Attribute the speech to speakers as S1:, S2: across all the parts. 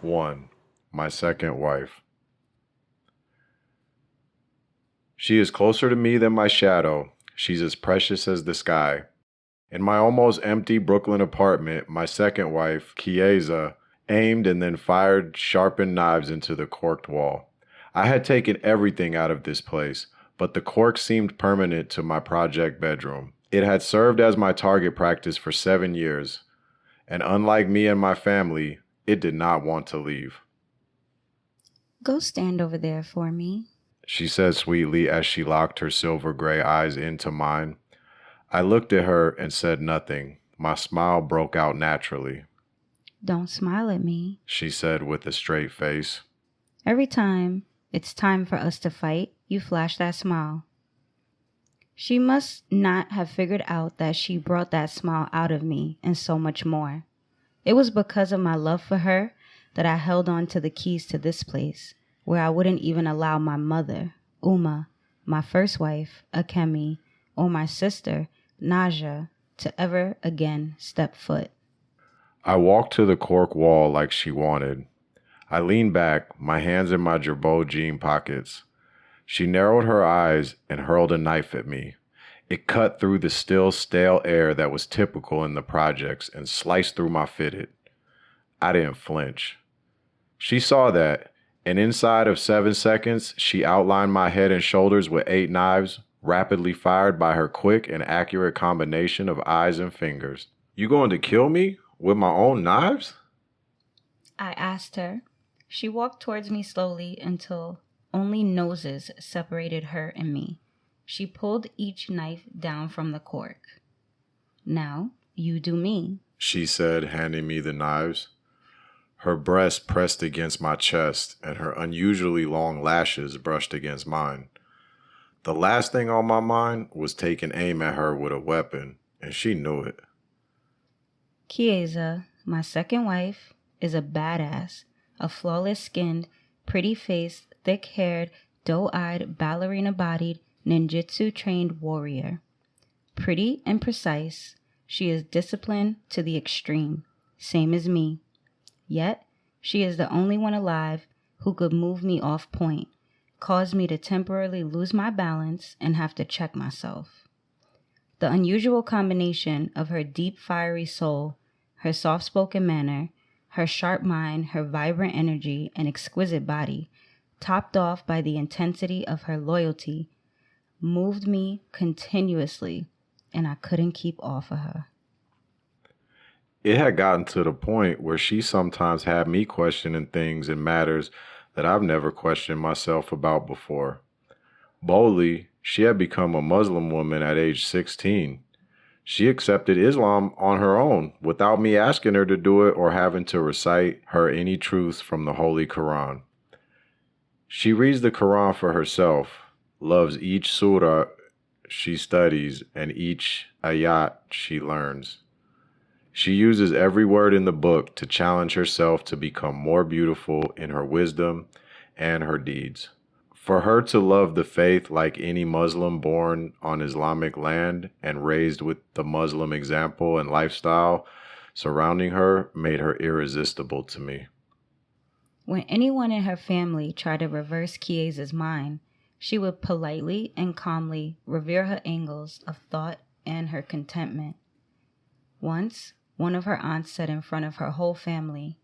S1: 1. My second wife. She is closer to me than my shadow. She's as precious as the sky. In my almost empty Brooklyn apartment, my second wife, Chiesa, aimed and then fired sharpened knives into the corked wall. I had taken everything out of this place, but the cork seemed permanent to my project bedroom. It had served as my target practice for 7 years, and unlike me and my family, it did not want to leave.
S2: Go stand over there for me,
S1: she said sweetly as she locked her silver gray eyes into mine. I looked at her and said nothing. My smile broke out naturally.
S2: Don't smile at me,
S1: she said with a straight face.
S2: Every time it's time for us to fight, you flash that smile. She must not have figured out that she brought that smile out of me and so much more. It was because of my love for her that I held on to the keys to this place, where I wouldn't even allow my mother, Uma, my first wife, Akemi, or my sister, Naja, to ever again step foot.
S1: I walked to the cork wall like she wanted. I leaned back, my hands in my Gerbeau jean pockets. She narrowed her eyes and hurled a knife at me. It cut through the still, stale air that was typical in the projects and sliced through my fitted. I didn't flinch. She saw that, and inside of 7 seconds, she outlined my head and shoulders with 8 knives, rapidly fired by her quick and accurate combination of eyes and fingers. You going to kill me with my own knives?
S2: I asked her. She walked towards me slowly until only noses separated her and me. She pulled each knife down from the cork. Now, you do me,
S1: she said, handing me the knives. Her breast pressed against my chest, and her unusually long lashes brushed against mine. The last thing on my mind was taking aim at her with a weapon, and she knew it.
S2: Chiesa, my second wife, is a badass, a flawless-skinned, pretty-faced, thick-haired, doe-eyed, ballerina-bodied, ninjutsu-trained warrior. Pretty and precise, she is disciplined to the extreme, same as me. Yet, she is the only one alive who could move me off point, cause me to temporarily lose my balance and have to check myself. The unusual combination of her deep, fiery soul, her soft-spoken manner, her sharp mind, her vibrant energy, and exquisite body, topped off by the intensity of her loyalty, moved me continuously, and I couldn't keep off of her.
S1: It had gotten to the point where she sometimes had me questioning things and matters that I've never questioned myself about before. Boldly, she had become a Muslim woman at age 16. She accepted Islam on her own without me asking her to do it or having to recite her any truths from the Holy Quran. She reads the Quran for herself, loves each surah she studies and each ayat she learns. She uses every word in the book to challenge herself to become more beautiful in her wisdom and her deeds. For her to love the faith like any Muslim born on Islamic land and raised with the Muslim example and lifestyle surrounding her made her irresistible to me.
S2: When anyone in her family tried to reverse Chiesa's mind, she would politely and calmly revere her angles of thought and her contentment. Once, one of her aunts said in front of her whole family,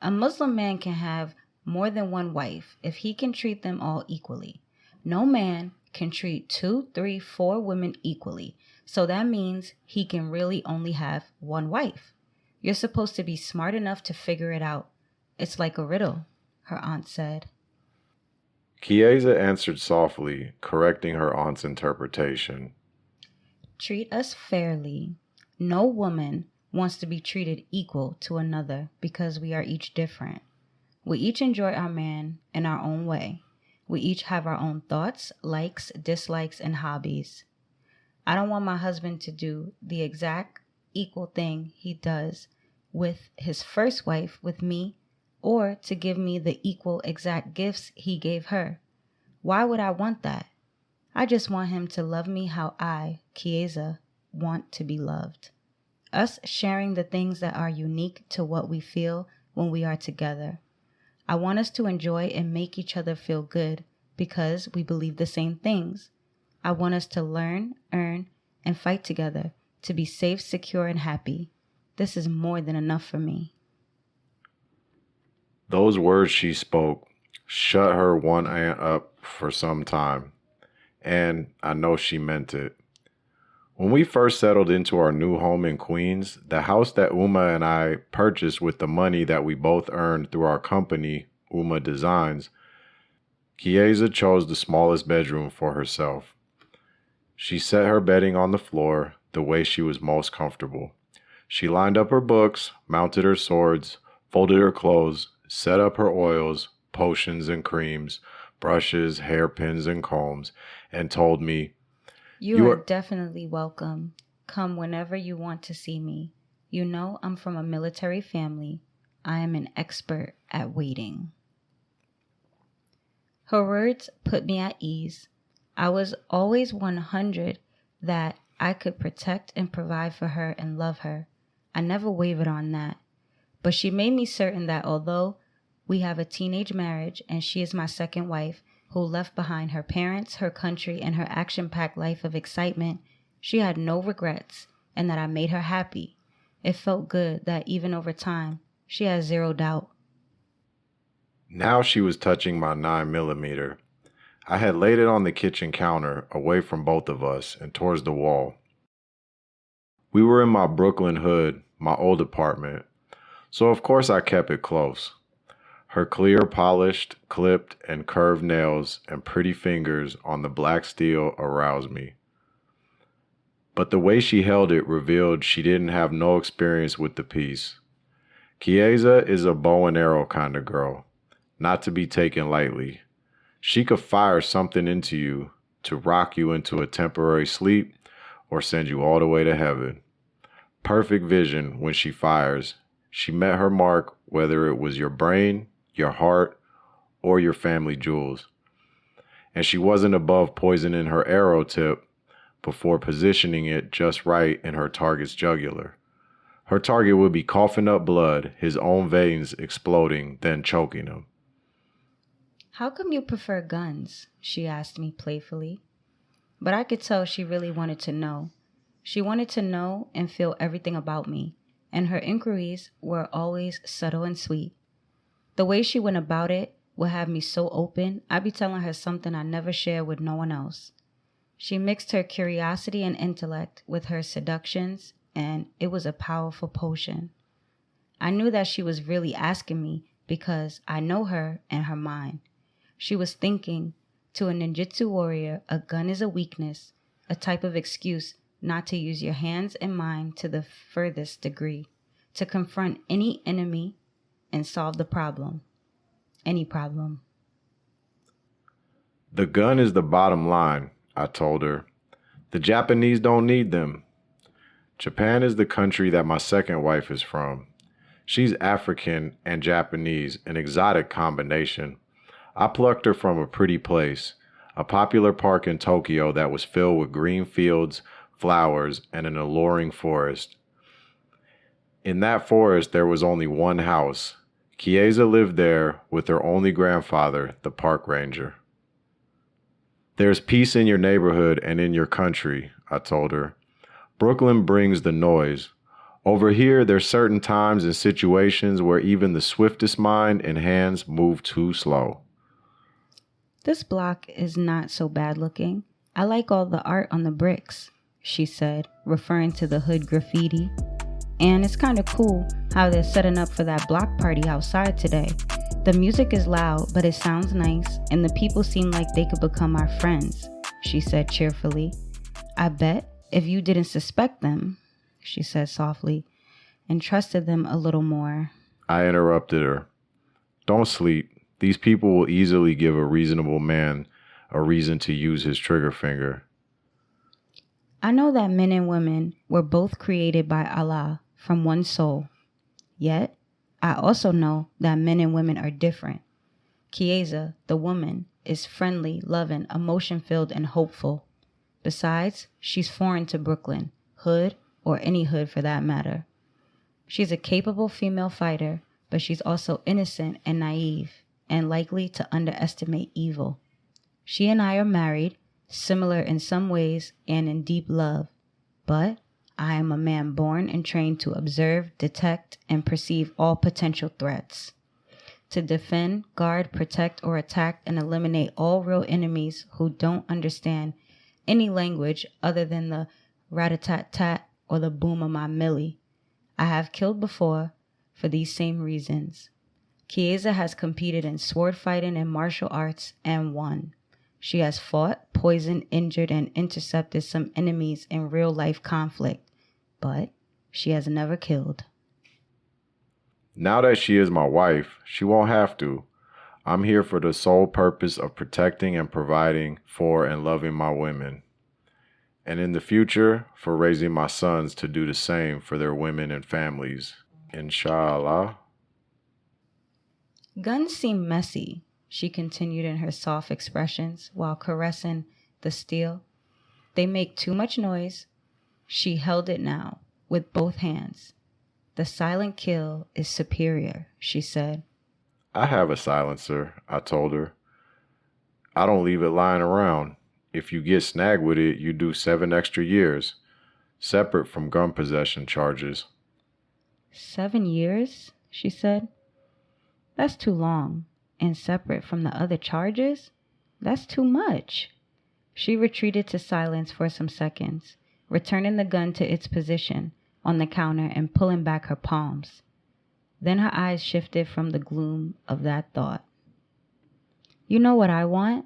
S2: "A Muslim man can have more than one wife if he can treat them all equally. No man can treat 2, 3, 4 women equally, so that means he can really only have one wife. You're supposed to be smart enough to figure it out. It's like a riddle," her aunt said.
S1: Chiesa answered softly, correcting her aunt's interpretation.
S2: Treat us fairly. No woman wants to be treated equal to another because we are each different. We each enjoy our man in our own way. We each have our own thoughts, likes, dislikes, and hobbies. I don't want my husband to do the exact equal thing he does with his first wife with me, or to give me the equal exact gifts he gave her. Why would I want that? I just want him to love me how I, Chiesa, want to be loved. Us sharing the things that are unique to what we feel when we are together. I want us to enjoy and make each other feel good because we believe the same things. I want us to learn, earn, and fight together to be safe, secure, and happy. This is more than enough for me.
S1: Those words she spoke shut her one aunt up for some time, and I know she meant it. When we first settled into our new home in Queens, the house that Uma and I purchased with the money that we both earned through our company, Uma Designs, Chiesa chose the smallest bedroom for herself. She set her bedding on the floor the way she was most comfortable. She lined up her books, mounted her swords, folded her clothes, set up her oils, potions and creams, brushes, hairpins and combs, and told me,
S2: You are definitely welcome. Come whenever you want to see me. You know I'm from a military family. I am an expert at waiting. Her words put me at ease. I was always 100 that I could protect and provide for her and love her. I never wavered on that. But she made me certain that although we have a teenage marriage and she is my second wife, who left behind her parents, her country, and her action-packed life of excitement, she had no regrets and that I made her happy. It felt good that even over time, she had zero doubt.
S1: Now she was touching my 9mm. I had laid it on the kitchen counter, away from both of us and towards the wall. We were in my Brooklyn hood, my old apartment, so of course I kept it close. Her clear, polished, clipped, and curved nails and pretty fingers on the black steel aroused me. But the way she held it revealed she didn't have no experience with the piece. Chiesa is a bow and arrow kind of girl, not to be taken lightly. She could fire something into you to rock you into a temporary sleep or send you all the way to heaven. Perfect vision when she fires. She met her mark whether it was your brain, your heart, or your family jewels. And she wasn't above poisoning her arrow tip before positioning it just right in her target's jugular. Her target would be coughing up blood, his own veins exploding, then choking him.
S2: How come you prefer guns? She asked me playfully. But I could tell she really wanted to know. She wanted to know and feel everything about me, and her inquiries were always subtle and sweet. The way she went about it would have me so open, I'd be telling her something I never shared with no one else. She mixed her curiosity and intellect with her seductions, and it was a powerful potion. I knew that she was really asking me because I know her and her mind. She was thinking, to a ninjutsu warrior, a gun is a weakness, a type of excuse not to use your hands and mind to the furthest degree, to confront any enemy and solve the problem. Any problem.
S1: The gun is the bottom line, I told her. The Japanese don't need them. Japan is the country that my second wife is from. She's African and Japanese, an exotic combination. I plucked her from a pretty place, a popular park in Tokyo that was filled with green fields, flowers, and an alluring forest. In that forest, there was only one house. Chiesa lived there with her only grandfather, the park ranger. There's peace in your neighborhood and in your country, I told her. Brooklyn brings the noise. Over here, there's certain times and situations where even the swiftest mind and hands move too slow.
S2: This block is not so bad looking. I like all the art on the bricks, she said, referring to the hood graffiti. And it's kind of cool how they're setting up for that block party outside today. The music is loud, but it sounds nice, and the people seem like they could become our friends, she said cheerfully. I bet if you didn't suspect them, she said softly, and trusted them a little more.
S1: I interrupted her. Don't sleep. These people will easily give a reasonable man a reason to use his trigger finger.
S2: I know that men and women were both created by Allah from one soul. Yet, I also know that men and women are different. Chiesa, the woman, is friendly, loving, emotion-filled, and hopeful. Besides, she's foreign to Brooklyn, hood, or any hood for that matter. She's a capable female fighter, but she's also innocent and naive and likely to underestimate evil. She and I are married, similar in some ways and in deep love, but I am a man born and trained to observe, detect, and perceive all potential threats. To defend, guard, protect, or attack and eliminate all real enemies who don't understand any language other than the rat-a-tat-tat or the boom of my millie. I have killed before for these same reasons. Chiesa has competed in sword fighting and martial arts and won. She has fought, poisoned, injured, and intercepted some enemies in real-life conflict, but she has never killed.
S1: Now that she is my wife, she won't have to. I'm here for the sole purpose of protecting and providing for and loving my women. And in the future, for raising my sons to do the same for their women and families. Inshallah.
S2: Guns seem messy, she continued in her soft expressions while caressing the steel. They make too much noise. She held it now, with both hands. The silent kill is superior, she said.
S1: I have a silencer, I told her. I don't leave it lying around. If you get snagged with it, you do 7 extra years, separate from gun possession charges.
S2: 7 years, she said. That's too long. And separate from the other charges? That's too much. She retreated to silence for some seconds, returning the gun to its position on the counter and pulling back her palms. Then her eyes shifted from the gloom of that thought. You know what I want?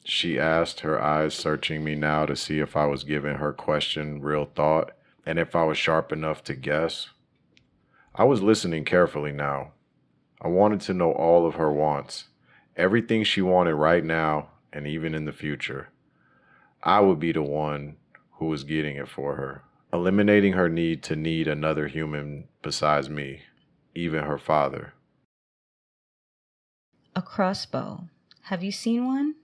S1: She asked, her eyes searching me now to see if I was giving her question real thought and if I was sharp enough to guess. I was listening carefully now. I wanted to know all of her wants, everything she wanted right now and even in the future. I would be the one who was getting it for her, eliminating her need to need another human besides me, even her father.
S2: A crossbow. Have you seen one?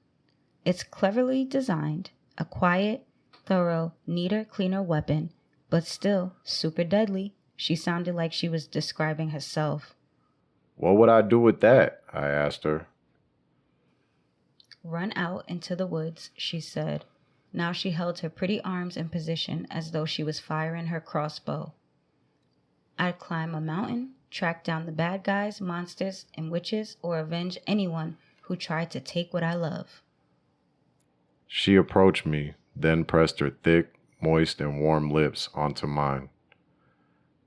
S2: It's cleverly designed, a quiet, thorough, neater, cleaner weapon, but still super deadly. She sounded like she was describing herself.
S1: What would I do with that? I asked her.
S2: Run out into the woods, she said. Now she held her pretty arms in position as though she was firing her crossbow. I'd climb a mountain, track down the bad guys, monsters, and witches, or avenge anyone who tried to take what I love.
S1: She approached me, then pressed her thick, moist, and warm lips onto mine.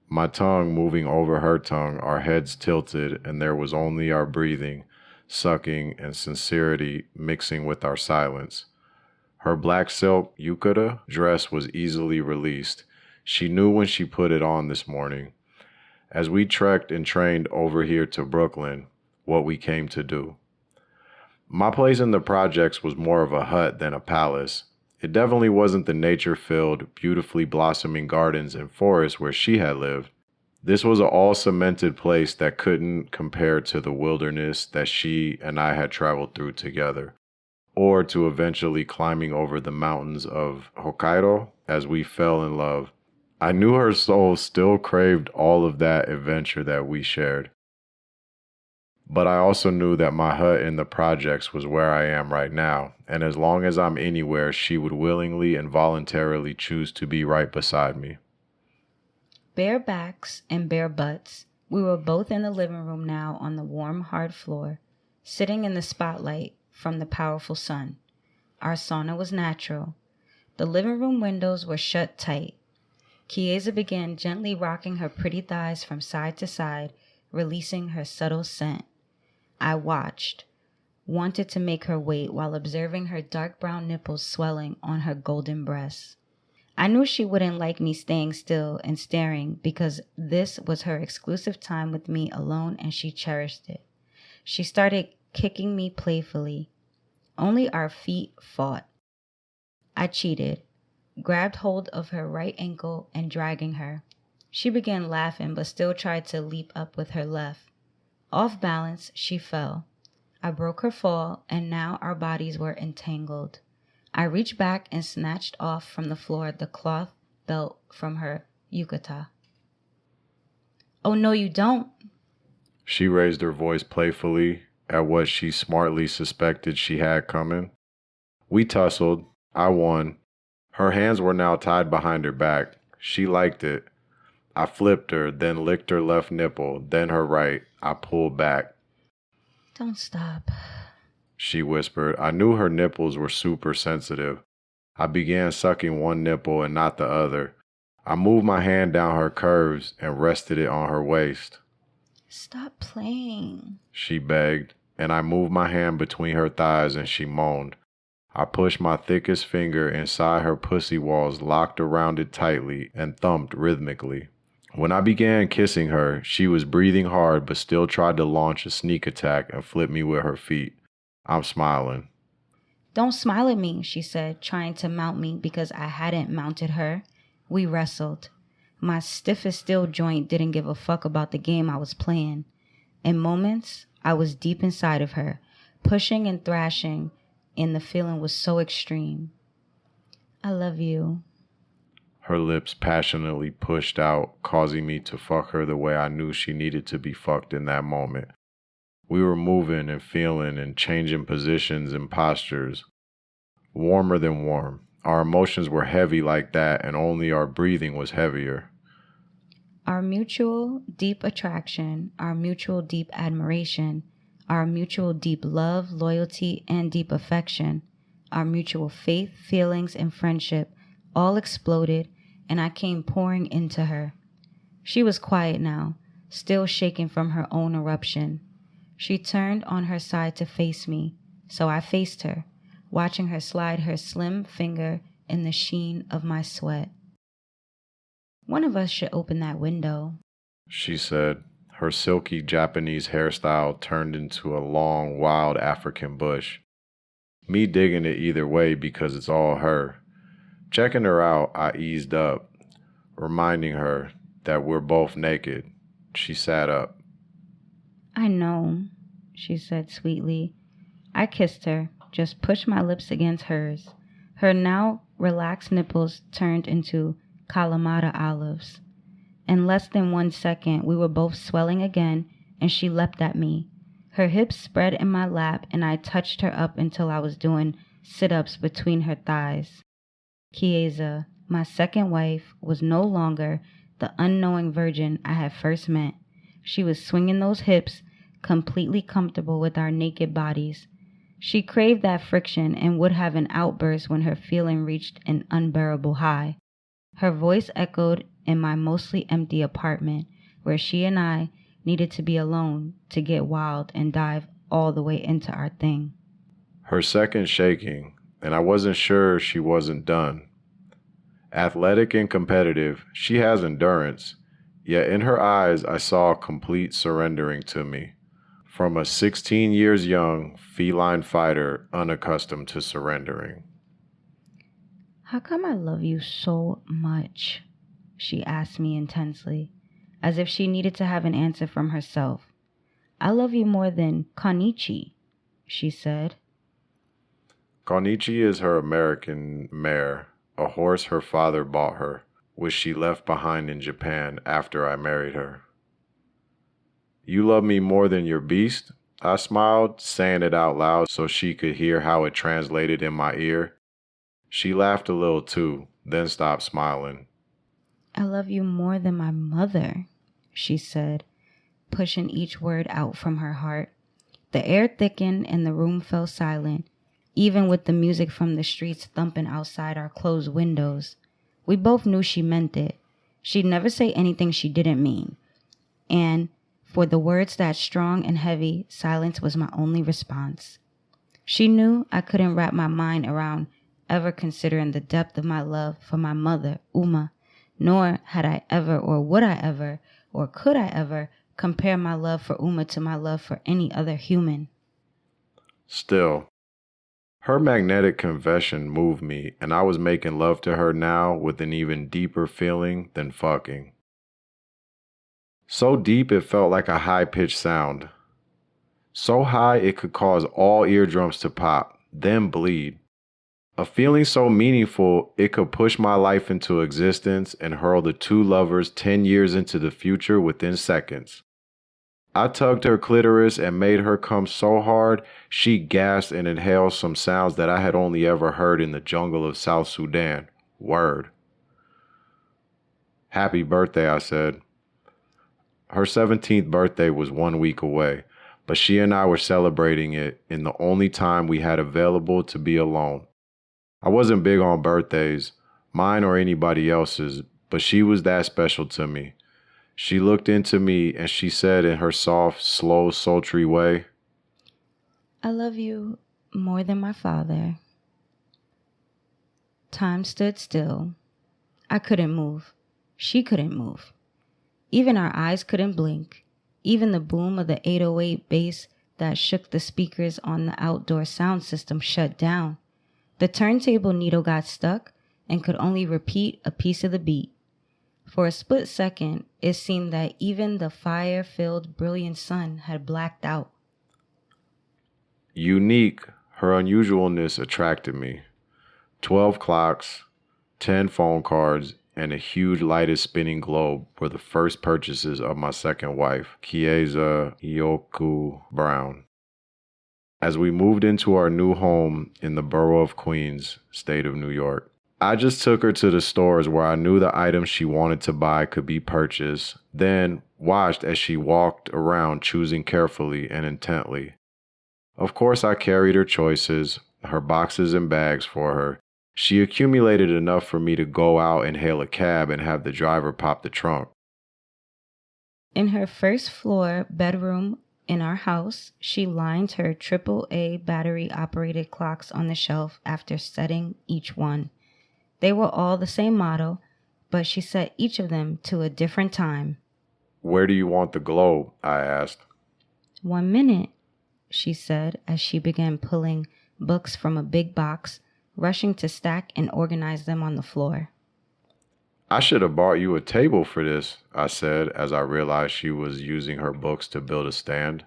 S1: My tongue moving over her tongue, our heads tilted, and there was only our breathing, sucking, and sincerity mixing with our silence. Her black silk yukata dress was easily released. She knew when she put it on this morning. As we trekked and trained over here to Brooklyn, what we came to do. My place in the projects was more of a hut than a palace. It definitely wasn't the nature-filled, beautifully blossoming gardens and forests where she had lived. This was an all-cemented place that couldn't compare to the wilderness that she and I had traveled through together, or to eventually climbing over the mountains of Hokkaido as we fell in love. I knew her soul still craved all of that adventure that we shared. But I also knew that my hut in the projects was where I am right now, and as long as I'm anywhere, she would willingly and voluntarily choose to be right beside me.
S2: Bare backs and bare butts, we were both in the living room now on the warm, hard floor, sitting in the spotlight from the powerful sun. Our sauna was natural. The living room windows were shut tight. Chiesa began gently rocking her pretty thighs from side to side, releasing her subtle scent. I watched, wanted to make her wait while observing her dark brown nipples swelling on her golden breasts. I knew she wouldn't like me staying still and staring because this was her exclusive time with me alone and she cherished it. She started kicking me playfully. Only our feet fought. I cheated, grabbed hold of her right ankle and dragging her. She began laughing but still tried to leap up with her left. Off balance, she fell. I broke her fall, and now our bodies were entangled. I reached back and snatched off from the floor the cloth belt from her yukata. Oh, no, you don't.
S1: She raised her voice playfully at what she smartly suspected she had coming. We tussled. I won. Her hands were now tied behind her back. She liked it. I flipped her, then licked her left nipple, then her right. I pulled back.
S2: Don't stop,
S1: She whispered. I knew her nipples were super sensitive. I began sucking one nipple and not the other. I moved my hand down her curves and rested it on her waist.
S2: Stop playing,
S1: She begged, and I moved my hand between her thighs and she moaned. I pushed my thickest finger inside her pussy walls, locked around it tightly, and thumped rhythmically. When I began kissing her, she was breathing hard but still tried to launch a sneak attack and flip me with her feet. I'm smiling.
S2: Don't smile at me, she said, trying to mount me because I hadn't mounted her. We wrestled. My stiff as steel joint didn't give a fuck about the game I was playing. In moments, I was deep inside of her, pushing and thrashing, and the feeling was so extreme. I love you.
S1: Her lips passionately pushed out, causing me to fuck her the way I knew she needed to be fucked in that moment. We were moving and feeling and changing positions and postures. Warmer than warm. Our emotions were heavy like that, and only our breathing was heavier.
S2: Our mutual deep attraction, our mutual deep admiration, our mutual deep love, loyalty, and deep affection, our mutual faith, feelings, and friendship all exploded, and I came pouring into her. She was quiet now, still shaking from her own eruption. She turned on her side to face me, so I faced her, watching her slide her slim finger in the sheen of my sweat. One of us should open that window,
S1: She said. Her silky Japanese hairstyle turned into a long, wild African bush. Me digging it either way because it's all her. Checking her out, I eased up, reminding her that we're both naked. She sat up.
S2: I know, she said sweetly. I kissed her, just pushed my lips against hers. Her now relaxed nipples turned into Kalamata olives. In less than 1 second, we were both swelling again, and she leapt at me. Her hips spread in my lap, and I touched her up until I was doing sit-ups between her thighs. Chiesa, my second wife, was no longer the unknowing virgin I had first met. She was swinging those hips, completely comfortable with our naked bodies. She craved that friction and would have an outburst when her feeling reached an unbearable high. Her voice echoed in my mostly empty apartment, where she and I needed to be alone to get wild and dive all the way into our thing.
S1: Her second shaking, and I wasn't sure she wasn't done. Athletic and competitive, she has endurance, yet in her eyes I saw complete surrendering to me. From a 16 years young feline fighter unaccustomed to surrendering.
S2: How come I love you so much? She asked me intensely, as if she needed to have an answer from herself. I love you more than Konichi, she said.
S1: Konichi is her American mare, a horse her father bought her, which she left behind in Japan after I married her. You love me more than your beast? I smiled, saying it out loud so she could hear how it translated in my ear. She laughed a little too, then stopped smiling.
S2: I love you more than my mother, she said, pushing each word out from her heart. The air thickened and the room fell silent, even with the music from the streets thumping outside our closed windows. We both knew she meant it. She'd never say anything she didn't mean. And for the words that strong and heavy, silence was my only response. She knew I couldn't wrap my mind around ever considering the depth of my love for my mother, Uma, nor had I ever or would I ever or could I ever compare my love for Uma to my love for any other human.
S1: Still, her magnetic confession moved me, and I was making love to her now with an even deeper feeling than fucking. So deep it felt like a high-pitched sound. So high it could cause all eardrums to pop, then bleed. A feeling so meaningful it could push my life into existence and hurl the two lovers 10 years into the future within seconds. I tugged her clitoris and made her come so hard she gasped and inhaled some sounds that I had only ever heard in the jungle of South Sudan. Word. Happy birthday, I said. Her 17th birthday was 1 week away, but she and I were celebrating it in the only time we had available to be alone. I wasn't big on birthdays, mine or anybody else's, but she was that special to me. She looked into me and she said in her soft, slow, sultry way,
S2: I love you more than my father. Time stood still. I couldn't move. She couldn't move. Even our eyes couldn't blink. Even the boom of the 808 bass that shook the speakers on the outdoor sound system shut down. The turntable needle got stuck and could only repeat a piece of the beat. For a split second, it seemed that even the fire-filled, brilliant sun had blacked out.
S1: unique, her unusualness attracted me. 12 clocks, 10 phone cards, and a huge lighted spinning globe were the first purchases of my second wife, Kieza Ioku Brown. As we moved into our new home in the borough of Queens, state of New York, I just took her to the stores where I knew the items she wanted to buy could be purchased, then watched as she walked around choosing carefully and intently. Of course, I carried her choices, her boxes and bags for her. She accumulated enough for me to go out and hail a cab and have the driver pop the trunk.
S2: In her first floor bedroom in our house, she lined her AAA battery-operated clocks on the shelf after setting each one. They were all the same model, but she set each of them to a different time.
S1: Where do you want the globe? I asked.
S2: 1 minute, she said as she began pulling books from a big box, rushing to stack and organize them on the floor.
S1: I should have bought you a table for this, I said as I realized she was using her books to build a stand.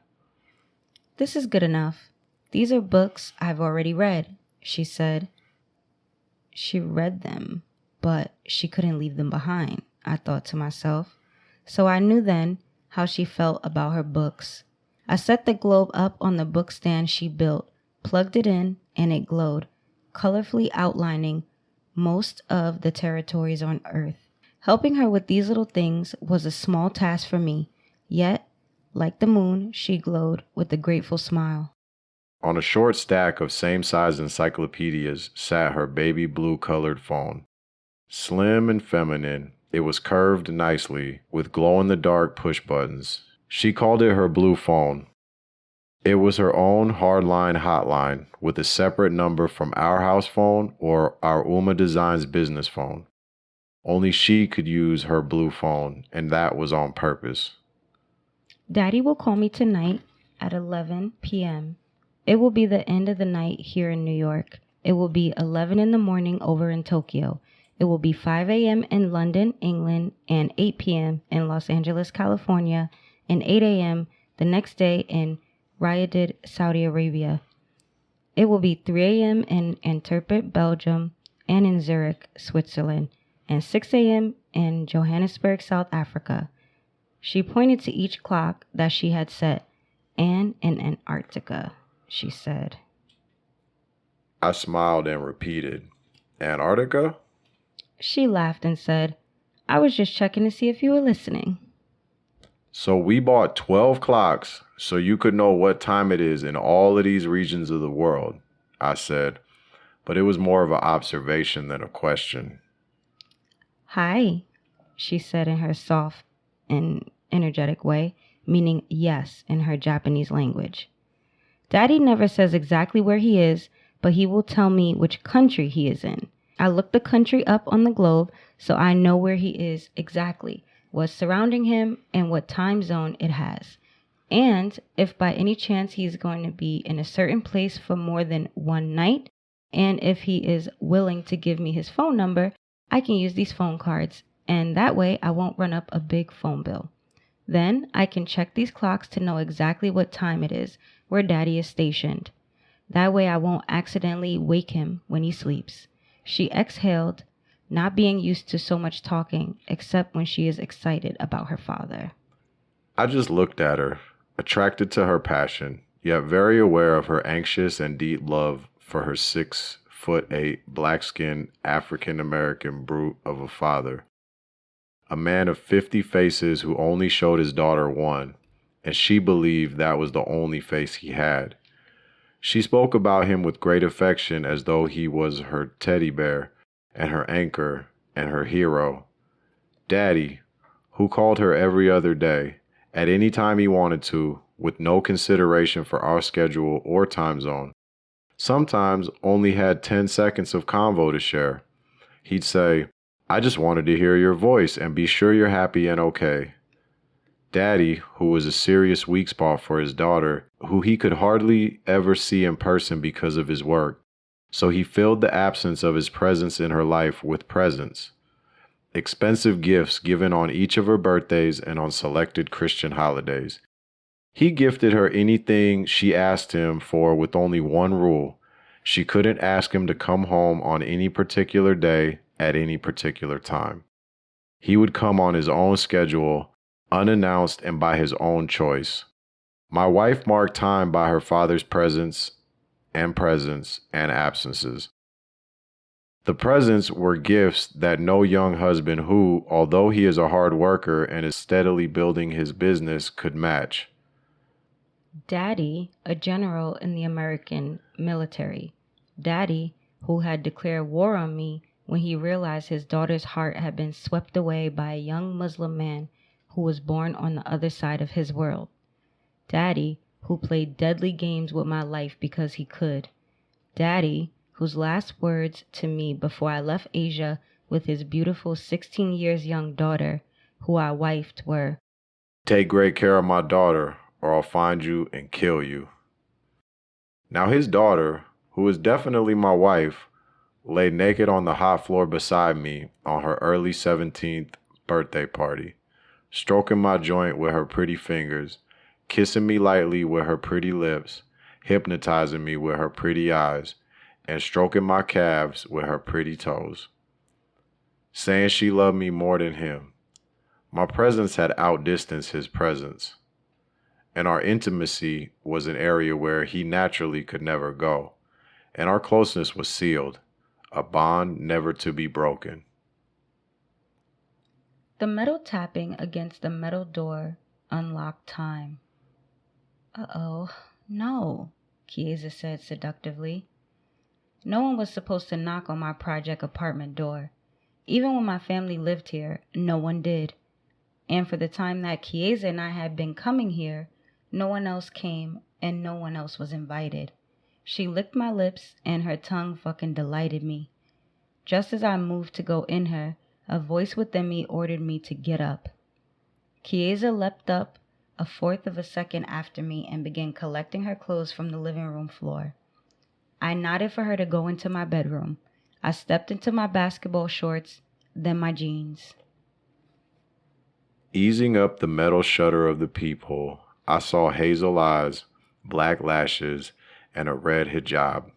S2: This is good enough. These are books I've already read, she said. She read them, but she couldn't leave them behind, I thought to myself. So I knew then how she felt about her books. I set the globe up on the book stand she built, plugged it in, and it glowed, colorfully outlining most of the territories on Earth. Helping her with these little things was a small task for me, yet, like the moon, she glowed with a grateful smile.
S1: On a short stack of same-size encyclopedias sat her baby blue-colored phone. Slim and feminine, it was curved nicely with glow-in-the-dark push buttons. She called it her blue phone. It was her own hardline hotline with a separate number from our house phone or our Uma Designs business phone. Only she could use her blue phone, and that was on purpose.
S2: Daddy will call me tonight at 11 p.m. It will be the end of the night here in New York. It will be 11 in the morning over in Tokyo. It will be 5 a.m. in London, England, and 8 p.m. in Los Angeles, California, and 8 a.m. the next day in Riyadh, Saudi Arabia. It will be 3 a.m. in Antwerp, Belgium, and in Zurich, Switzerland, and 6 a.m. in Johannesburg, South Africa. She pointed to each clock that she had set, and in Antarctica, she said.
S1: I smiled and repeated, Antarctica?
S2: She laughed and said, I was just checking to see if you were listening.
S1: So we bought 12 clocks so you could know what time it is in all of these regions of the world, I said, but it was more of an observation than a question.
S2: Hi, she said in her soft and energetic way, meaning yes in her Japanese language. Daddy never says exactly where he is, but he will tell me which country he is in. I look the country up on the globe so I know where he is exactly, what's surrounding him, and what time zone it has. And if by any chance he's going to be in a certain place for more than one night, and if he is willing to give me his phone number, I can use these phone cards, and that way I won't run up a big phone bill. Then I can check these clocks to know exactly what time it is, where Daddy is stationed. That way I won't accidentally wake him when he sleeps. She exhaled, not being used to so much talking, except when she is excited about her father.
S1: I just looked at her. attracted to her passion, yet very aware of her anxious and deep love for her 6'8" black-skinned African American brute of a father. A man of 50 faces who only showed his daughter one, and she believed that was the only face he had. She spoke about him with great affection as though he was her teddy bear and her anchor and her hero. Daddy, who called her every other day, at any time he wanted to, with no consideration for our schedule or time zone. Sometimes only had 10 seconds of convo to share. He'd say, "I just wanted to hear your voice and be sure you're happy and okay." Daddy, who was a serious weak spot for his daughter, who he could hardly ever see in person because of his work, so he filled the absence of his presence in her life with presents. Expensive gifts given on each of her birthdays and on selected Christian holidays. He gifted her anything she asked him for with only one rule. She couldn't ask him to come home on any particular day at any particular time. He would come on his own schedule, unannounced and by his own choice. My wife marked time by her father's presence and absences. The presents were gifts that no young husband who, although he is a hard worker and is steadily building his business, could match.
S2: Daddy, a general in the American military. Daddy, who had declared war on me when he realized his daughter's heart had been swept away by a young Muslim man who was born on the other side of his world. Daddy, who played deadly games with my life because he could. Daddy, whose last words to me before I left Asia with his beautiful 16 years young daughter, who I wifed, were,
S1: "Take great care of my daughter, or I'll find you and kill you." Now his daughter, who is definitely my wife, lay naked on the hot floor beside me on her early 17th birthday party, stroking my joint with her pretty fingers, kissing me lightly with her pretty lips, hypnotizing me with her pretty eyes, and stroking my calves with her pretty toes, saying she loved me more than him. My presence had outdistanced his presence, and our intimacy was an area where he naturally could never go, and our closeness was sealed, a bond never to be broken.
S2: The metal tapping against the metal door unlocked time. "Uh-oh, no," Chiesa said seductively. No one was supposed to knock on my project apartment door. Even when my family lived here, no one did. And for the time that Chiesa and I had been coming here, no one else came and no one else was invited. She licked my lips and her tongue fucking delighted me. Just as I moved to go in her, a voice within me ordered me to get up. Chiesa leapt up a fourth of a second after me and began collecting her clothes from the living room floor. I nodded for her to go into my bedroom. I stepped into my basketball shorts, then my jeans.
S1: Easing up the metal shutter of the peephole, I saw hazel eyes, black lashes, and a red hijab.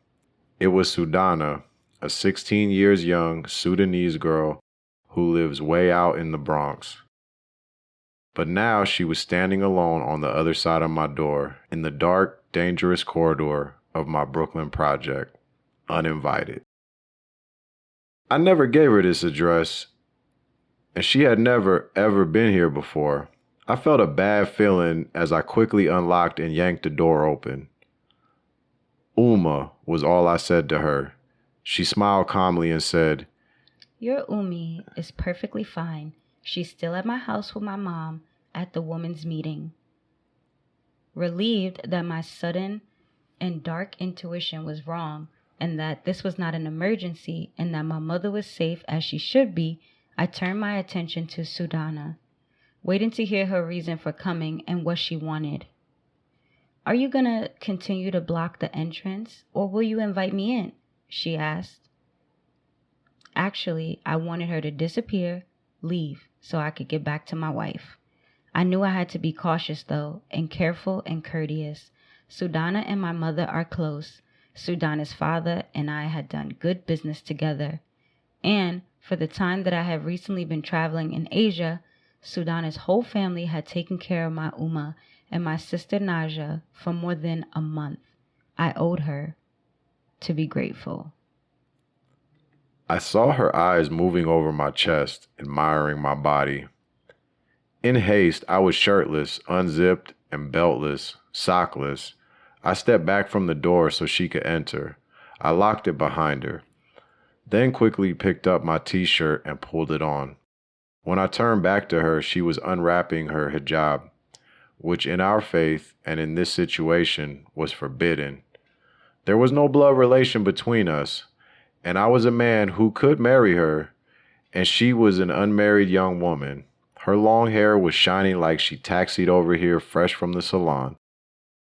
S1: It was Sudana, a 16 years young Sudanese girl who lives way out in the Bronx. But now she was standing alone on the other side of my door, in the dark, dangerous corridor of my Brooklyn project, uninvited. I never gave her this address, and she had never, ever been here before. I felt a bad feeling as I quickly unlocked and yanked the door open. "Uma," was all I said to her. She smiled calmly and said,
S2: "Your Umi is perfectly fine. She's still at my house with my mom at the women's meeting." Relieved that my sudden and dark intuition was wrong and that this was not an emergency and that my mother was safe as she should be, I turned my attention to Sudana, waiting to hear her reason for coming and what she wanted. "Are you going to continue to block the entrance or will you invite me in?" she asked. Actually, I wanted her to disappear, leave, so I could get back to my wife. I knew I had to be cautious, though, and careful and courteous. Sudana and my mother are close. Sudana's father and I had done good business together. And for the time that I have recently been traveling in Asia, Sudana's whole family had taken care of my Uma and my sister Naja for more than a month. I owed her to be grateful.
S1: I saw her eyes moving over my chest, admiring my body. In haste, I was shirtless, unzipped, and beltless, sockless. I stepped back from the door so she could enter. I locked it behind her, then quickly picked up my t-shirt and pulled it on. When I turned back to her, she was unwrapping her hijab, which in our faith and in this situation was forbidden. There was no blood relation between us, and I was a man who could marry her, and she was an unmarried young woman. Her long hair was shining like she taxied over here fresh from the salon.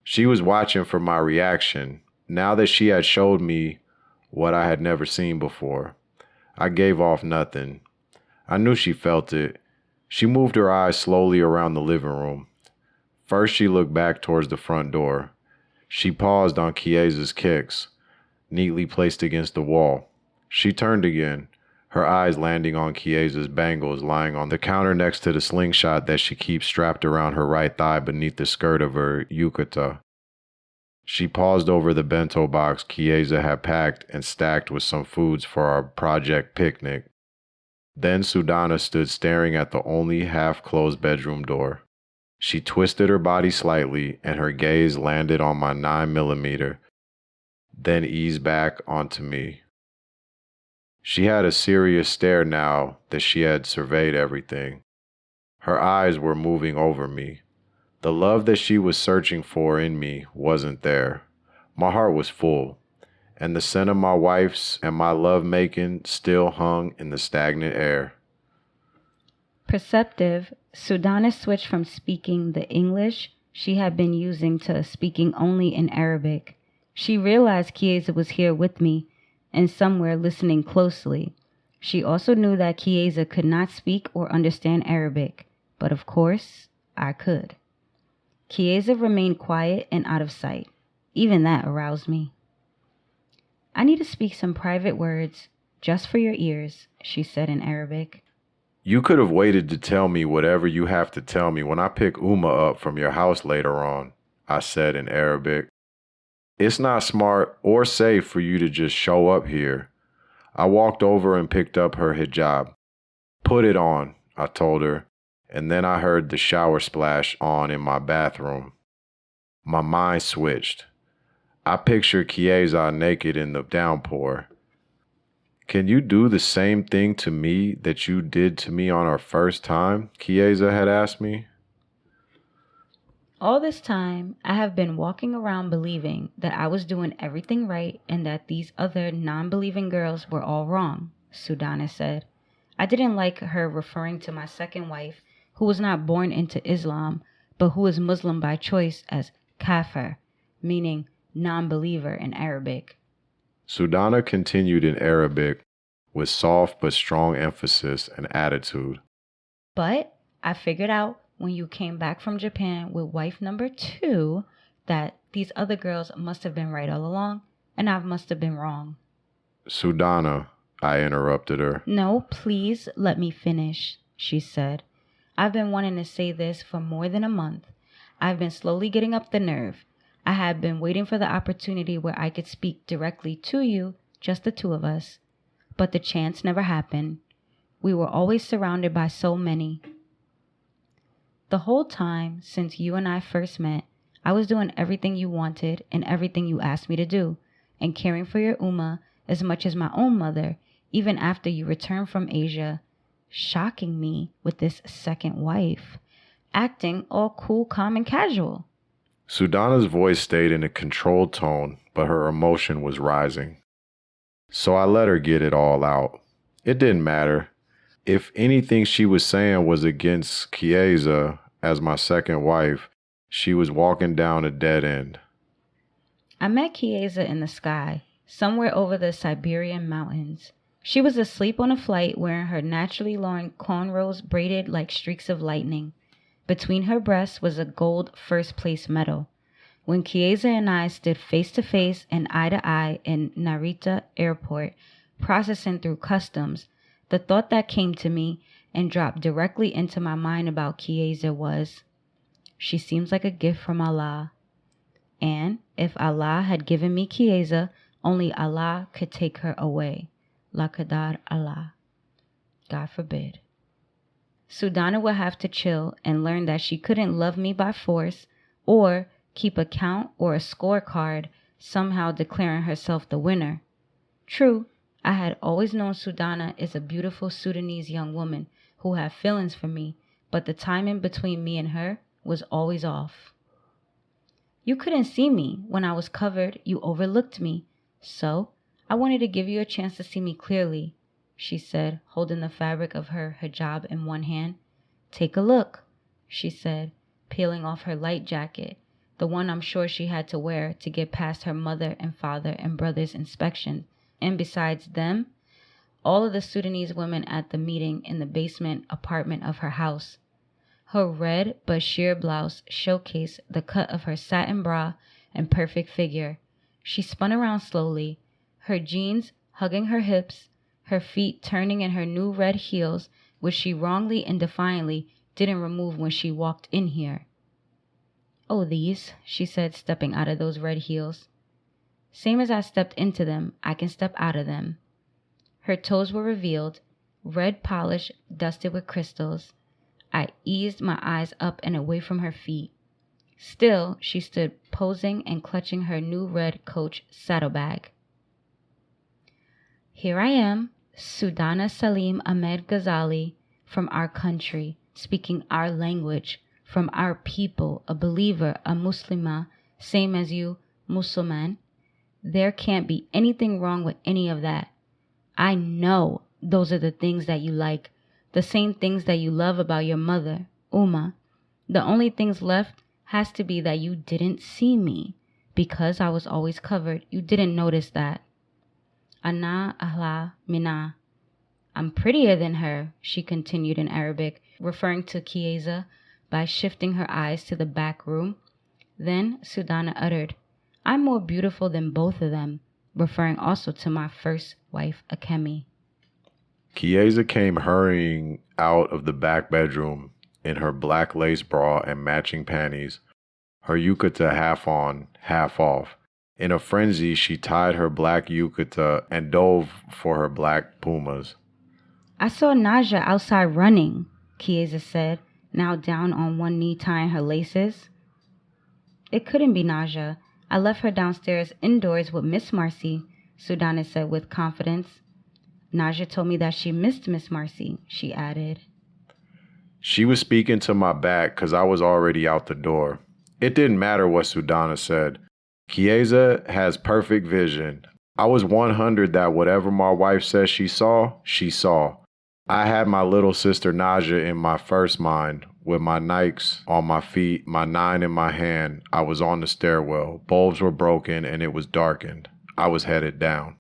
S1: She was watching for my reaction, now that she had showed me what I had never seen before. I gave off nothing. I knew she felt it. She moved her eyes slowly around the living room. First, she looked back towards the front door. She paused on Chiesa's kicks, neatly placed against the wall. She turned again, her eyes landing on Chiesa's bangles lying on the counter next to the slingshot that she keeps strapped around her right thigh beneath the skirt of her yukata. She paused over the bento box Chiesa had packed and stacked with some foods for our project picnic. Then Sudana stood staring at the only half-closed bedroom door. She twisted her body slightly, and her gaze landed on my 9mm, then eased back onto me. She had a serious stare now that she had surveyed everything. Her eyes were moving over me. The love that she was searching for in me wasn't there. My heart was full, and the scent of my wife's and my love-making still hung in the stagnant air.
S2: Perceptive, Sudana switched from speaking the English she had been using to speaking only in Arabic. She realized Chiesa was here with me and somewhere listening closely. She also knew that Chiesa could not speak or understand Arabic, but of course, I could. Chiesa remained quiet and out of sight. Even that aroused me. I need to speak some private words, just for your ears, she said in Arabic.
S1: You could have waited to tell me whatever you have to tell me when I pick Uma up from your house later on, I said in Arabic. It's not smart or safe for you to just show up here. I walked over and picked up her hijab. Put it on, I told her, and then I heard the shower splash on in my bathroom. My mind switched. I pictured Chiesa naked in the downpour. Can you do the same thing to me that you did to me on our first time? Chiesa had asked me.
S2: All this time, I have been walking around believing that I was doing everything right and that these other non-believing girls were all wrong, Sudana said. I didn't like her referring to my second wife, who was not born into Islam, but who is Muslim by choice, as kafir, meaning non-believer in Arabic.
S1: Sudana continued in Arabic with soft but strong emphasis and attitude.
S2: But I figured out when you came back from Japan with wife number 2 that these other girls must have been right all along, and I must have been wrong.
S1: Sudana, I interrupted her.
S2: No, please let me finish, she said. I've been wanting to say this for more than a month. I've been slowly getting up the nerve. I had been waiting for the opportunity where I could speak directly to you, just the two of us. But the chance never happened. We were always surrounded by so many. The whole time since you and I first met, I was doing everything you wanted and everything you asked me to do, and caring for your Uma as much as my own mother, even after you returned from Asia, shocking me with this second wife, acting all cool, calm, and casual.
S1: Sudana's voice stayed in a controlled tone, but her emotion was rising. So I let her get it all out. It didn't matter. If anything she was saying was against Chiesa as my second wife, she was walking down a dead end.
S2: I met Chiesa in the sky, somewhere over the Siberian mountains. She was asleep on a flight wearing her naturally long cornrows braided like streaks of lightning. Between her breasts was a gold first-place medal. When Chiesa and I stood face-to-face and eye-to-eye in Narita Airport, processing through customs, the thought that came to me and dropped directly into my mind about Chiesa was, She seems like a gift from Allah. And if Allah had given me Chiesa, only Allah could take her away. La Qadar Allah. God forbid. Sudana would have to chill and learn that she couldn't love me by force or keep a count or a scorecard, somehow declaring herself the winner. True, I had always known Sudana is a beautiful Sudanese young woman who had feelings for me, but the timing between me and her was always off. You couldn't see me. When I was covered, you overlooked me. So, I wanted to give you a chance to see me clearly, she said, holding the fabric of her hijab in one hand. Take a look, she said, peeling off her light jacket, the one I'm sure she had to wear to get past her mother and father and brother's inspection. And besides them, all of the Sudanese women at the meeting in the basement apartment of her house. Her red but sheer blouse showcased the cut of her satin bra and perfect figure. She spun around slowly, her jeans hugging her hips, her feet turning in her new red heels, which she wrongly and defiantly didn't remove when she walked in here. Oh, these, she said, stepping out of those red heels. Same as I stepped into them, I can step out of them. Her toes were revealed, red polish dusted with crystals. I eased my eyes up and away from her feet. Still, she stood posing and clutching her new red Coach saddlebag. Here I am, Sudana Salim Ahmed Ghazali, from our country, speaking our language, from our people, a believer, a Muslimah, same as you, Musliman. There can't be anything wrong with any of that. I know those are the things that you like, the same things that you love about your mother, Uma. The only things left has to be that you didn't see me. Because I was always covered, you didn't notice that. Ana ahla mina. I'm prettier than her, she continued in Arabic, referring to Chiesa by shifting her eyes to the back room. Then Sudana uttered, I'm more beautiful than both of them, referring also to my first wife, Akemi.
S1: Chiesa came hurrying out of the back bedroom in her black lace bra and matching panties, her yukata half on, half off. In a frenzy, she tied her black yukata and dove for her black pumas.
S2: I saw Naja outside running, Chiesa said, now down on one knee tying her laces. It couldn't be Naja. I left her downstairs indoors with Miss Marcy, Sudana said with confidence. Naja told me that she missed Miss Marcy, she added.
S1: She was speaking to my back because I was already out the door. It didn't matter what Sudana said. Chiesa has perfect vision. I was 100 that whatever my wife says she saw, she saw. I had my little sister Naja in my first mind, with my Nikes on my feet, my 9 in my hand. I was on the stairwell. Bulbs were broken and it was darkened. I was headed down.